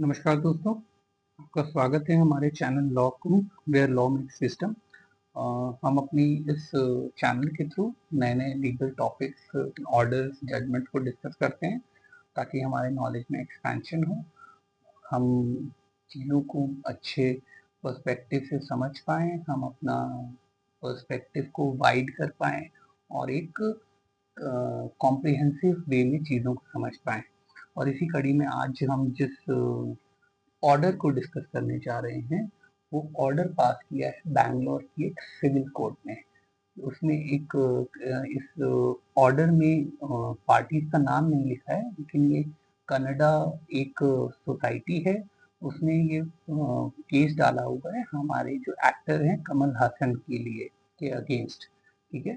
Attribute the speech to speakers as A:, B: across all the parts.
A: नमस्कार दोस्तों, आपका स्वागत है हमारे channel law group where law makes system. हम अपनी इस चैनल के थ्रू नए नए लीगल टॉपिक्स, ऑर्डर्स, जजमेंट को डिस्कस करते हैं ताकि हमारे नॉलेज में एक्सपेंशन हो, हम चीज़ों को अच्छे पर्सपेक्टिव से समझ पाएँ, हम अपना पर्सपेक्टिव को वाइड कर पाएँ और एक कॉम्प्रिहेंसिव वे में चीज़ों को समझ पाएँ। और इसी कड़ी में आज हम जिस ऑर्डर को डिस्कस करने जा रहे हैं, वो ऑर्डर पास किया है बैंगलोर की एक सिविल कोर्ट ने। उसमें एक इस ऑर्डर में पार्टीज का नाम नहीं लिखा है, लेकिन ये कनाडा एक सोसाइटी है, उसने ये केस डाला हुआ है हमारे जो एक्टर हैं कमल हासन के लिए, के अगेंस्ट। ठीक है,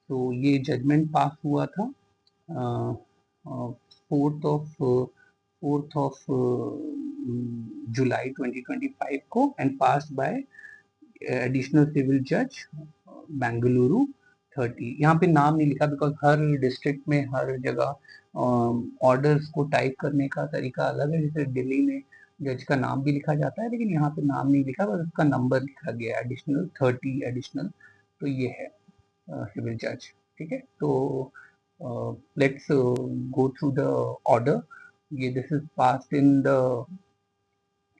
A: तो ये जजमेंट पास हुआ था फोर्थ ऑफ जुलाई 2025 को and passed by additional civil जज बेंगलुरु 30। यहाँ पे नाम नहीं लिखा बिकॉज हर डिस्ट्रिक्ट में हर जगह ऑर्डर्स को टाइप करने का तरीका अलग है। जैसे दिल्ली में जज का नाम भी लिखा जाता है, लेकिन यहाँ पे नाम नहीं लिखा, बस उसका नंबर लिखा गया है एडिशनल 30 एडिशनल। तो ये है सिविल जज। ठीक है, तो let's go through the order. ये this is passed in the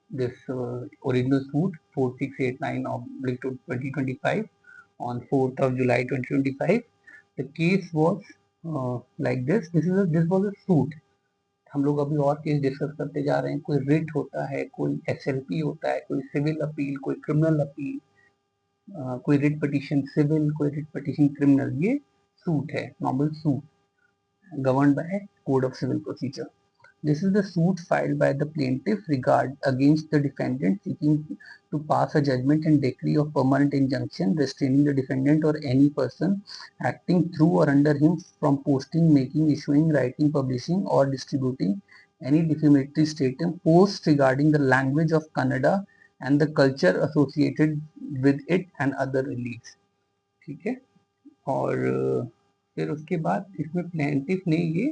A: this original suit 4689/2025 on 4th of July 2025. The case was like this. This was a suit. हम लोग अभी और केस डिस्कस करते जा रहे हैं। कोई रिट होता है, कोई एसएलपी होता है, कोई सिविल अपील, कोई क्रिमिनल अपील, कोई रिट पिटीशन सिविल, कोई रिट पिटीशन क्रिमिनल। ये सूट है, normal suit governed by code of civil procedure. This is the suit filed by the plaintiff against the defendant seeking to pass a judgment and decree of permanent injunction restraining the defendant or any person acting through or under him from posting, making, issuing, writing, publishing or distributing any defamatory statement, posts regarding the language of Kannada and the culture associated with it and other reliefs. ठीक है, और फिर उसके बाद इसमें plaintiff ने ये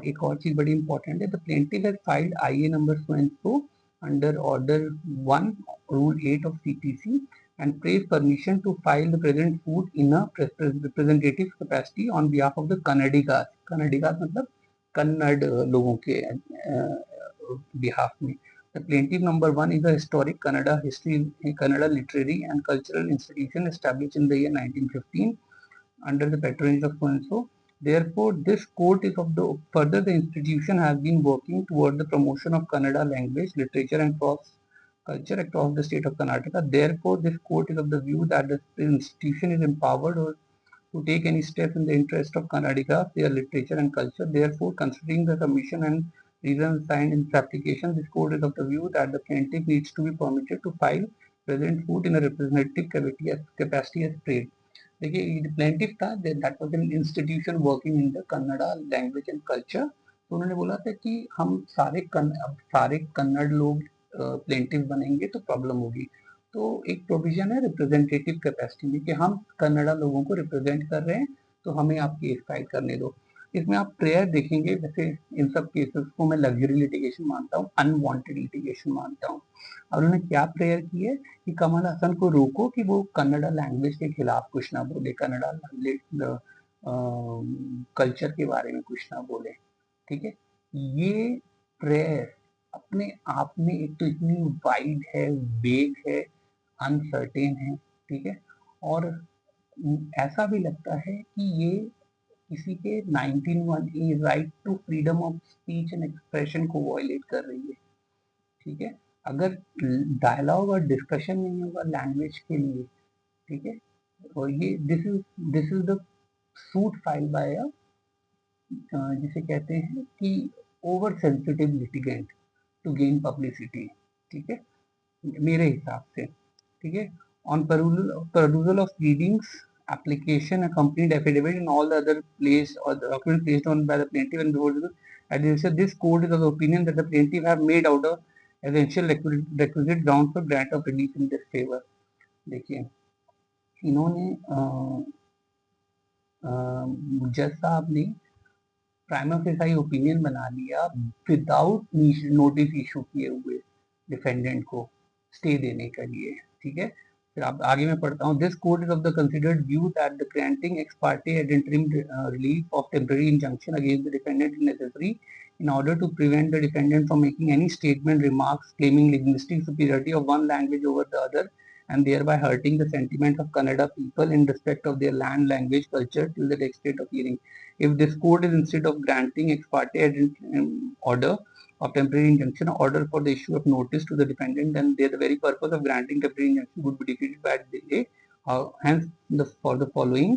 A: एक और चीज बड़ी इंपॉर्टेंट है. द प्लेंटिफ हैज फाइल्ड आईए number so and so under order 1 rule 8 of CPC and prays permission to file the present suit in a representative capacity on behalf of the Kannadigas. Kannadigas मतलब कन्नड़ लोगों के behalf में. The plaintiff number 1 is a historic Kannada literary and cultural institution established in the year 1915 under the patronage of so and so. Therefore, this court is of the further the institution has been working toward the promotion of Kannada language, literature and culture across the state of Karnataka. Therefore, this court is of the view that the institution is empowered to take any steps in the interest of Kannadiga, their literature and culture. Therefore, considering the submission and reasons signed in this application, this court is of the view that the plaintiff needs to be permitted to file present suit in a representative capacity as prayed. देखिए, plaintiff था that was an institution working in the Kannada language and culture. तो उन्होंने बोला था कि हम सारे कन्नड़ लोग प्लेंटिफ बनेंगे तो प्रॉब्लम होगी. तो एक प्रोविजन है रिप्रेजेंटेटिव कैपेसिटी में कि हम कन्नड़ा लोगों को रिप्रेजेंट कर रहे हैं, तो हमें आप केस फाइल करने दो. इसमें आप प्रेयर देखेंगे. वैसे इन सब केसेस को मैं लग्जरी लिटिगेशन मानता हूँ, अनवांटेड लिटिगेशन मानता हूँ. और उन्होंने क्या प्रेयर की है कि कमल हसन को रोको कि वो कन्नड़ा लैंग्वेज के खिलाफ कुछ ना बोले, कन्नड़ा कल्चर के बारे में कुछ ना बोले. ठीक है, ये प्रेयर अपने आप में एक तो इतनी वाइड है, वेग है, अनसर्टेन है. ठीक है, और ऐसा भी लगता है कि ये किसी के 19(1) right to freedom of speech and expression को वायलेट कर रही है. ठीक है, अगर डायलॉग और डिस्कशन नहीं होगा लैंग्वेज के लिए. ठीक है, और ये this is the suit file by जिसे कहते हैं कि over sensitive litigant to gain publicity. ठीक है, मेरे हिसाब से. ठीक है, on perusal of pleadings, application, accompanied affidavit and all the other placed or the document placed on by the plaintiff and before this court is of the opinion that the plaintiff have made out of essential requisite grounds for grant of relief in this favor. देखिए, इन्होंने जज साहब ने prima facie opinion बना लिया without notice issue किए हुए defendant को स्टे देने के लिए, ठीक है। फिर आप आगे मैं पढ़ता हूँ, this court is of the considered view that the granting ex parte ad interim relief of temporary injunction against the defendant is necessary in order to prevent the defendant from making any statement, remarks claiming linguistic superiority of one language over the other and thereby hurting the sentiments of Kannada people in respect of their land, language, culture till the next date of hearing. If this court is instead of granting ex parte order of temporary injunction, order for the issue of notice to the defendant, then the very purpose of granting temporary injunction would be defeated by delay. Hence, for the following,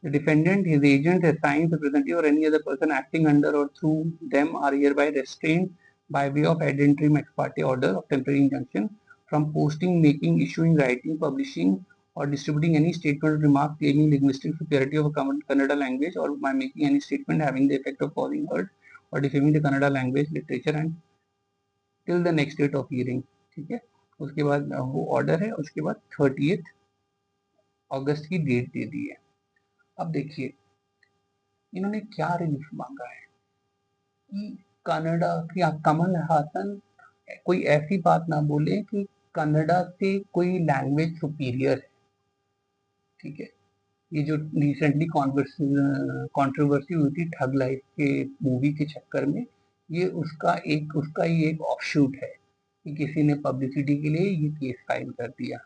A: the defendant, his agent, his assigned representative, or any other person acting under or through them are hereby restrained by way of ad interim ex parte order of temporary injunction from posting, making, issuing, writing, publishing, or distributing any statement or remark claiming linguistic superiority of a Kannada language, or by making any statement having the effect of causing hurt or defaming the Kannada language, literature, and till the next date of hearing. ठीक है, उसके बाद वो order है, उसके बाद 30 अगस्त की date दे दी है। अब देखिए इन्होंने क्या रिलीफ मांगा है कि कनाडा की कमल हासन कोई ऐसी बात ना बोले कि कनाडा से कोई लैंग्वेज सुपीरियर है, ठीक है। ये जो रिसेंटली कंट्रोवर्सी हुई थी ठग लाइफ के मूवी के चक्कर में, ये उसका ही एक ऑफशूट है कि किसी ने पब्लिसिटी के लिए ये केस फाइल कर दिया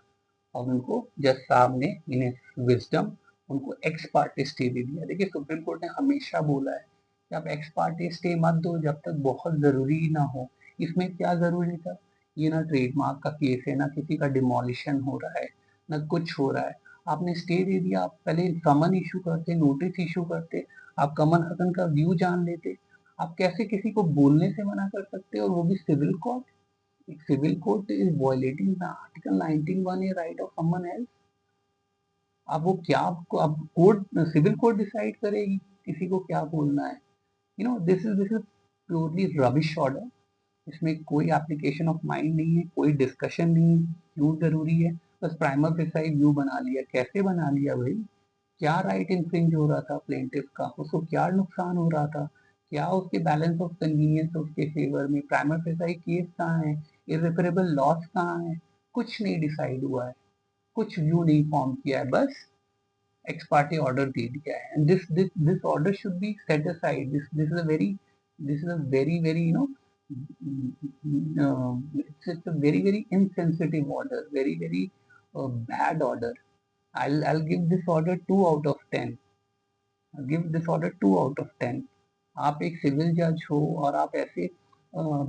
A: और उनको जज साहब ने इन विजडम उनको एक्स पार्टी स्टे दे दिया। देखिए सुप्रीम कोर्ट ने हमेशा बोला है कि आप एक्स पार्टी स्टे मत दो जब तक बहुत जरूरी ना हो। इसमें क्या जरूरी था, ये ना ट्रेडमार्क का केस है, ना किसी का डिमोलिशन हो रहा है, ना कुछ हो रहा है, आपने स्टे दे दिया। आप पहले समन इशू करते, नोटिस इशू करते, आप कमल हसन का व्यू जान लेते। आप कैसे किसी को बोलने से मना कर सकते, और वो भी सिविल कोर्ट? एक civil court is violating the article 19(1) A right of someone else. अब वो क्या आपको, अब कोर्ट, सिविल कोर्ट डिसाइड करेगी किसी को क्या बोलना है। This is purely rubbish order. इसमें कोई एप्लीकेशन ऑफ माइंड नहीं है, कोई डिस्कशन नहीं है, क्यों जरूरी है, बस प्राइमर फेसाई व्यू बना लिया। कैसे बना लिया भाई, क्या राइट इन्फ्रिंज हो रहा था प्लेंटिफ का, उसको क्या नुकसान हो रहा था, क्या उसके बैलेंस ऑफ कन्वीनियंस उसके फेवर में, प्राइमर फेसाई केस कहाँ है, इर्रेपरेबल लॉस कहाँ है, कुछ नहीं डिसाइड हुआ है, कुछ व्यू नहीं फॉर्म किया है, बस एक्स पार्टी ऑर्डर दे दिया है। And this order should be set aside. This is a very very it's a very very insensitive order, very very bad order. I'll give this order 2 out of 10. I'll give this order 2 out of 10. आप एक civil जज हो और आप ऐसे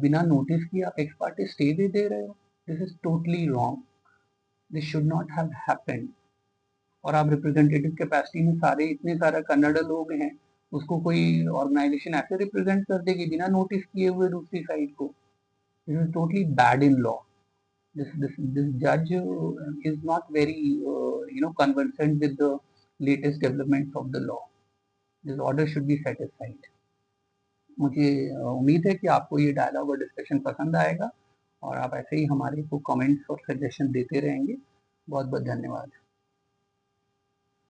A: बिना notice किए आप एक्स पार्टी स्टे दे रहे हो, this is totally wrong, this should not have happened. और आप रिप्रेजेंटेटिव कैपेसिटी में सारे इतने सारे कन्नड़ लोग हैं, उसको कोई ऑर्गेनाइजेशन ऐसे रिप्रेजेंट कर देगी बिना नोटिस किए हुए दूसरी साइड को, this is totally bad in law. This judge is not very conversant with the latest developments of the law. This order should be set aside. मुझे उम्मीद है कि आपको ये डायलॉग और डिस्कशन पसंद आएगा और आप ऐसे ही हमारे को कमेंट्स और सजेशन देते रहेंगे। बहुत बहुत धन्यवाद।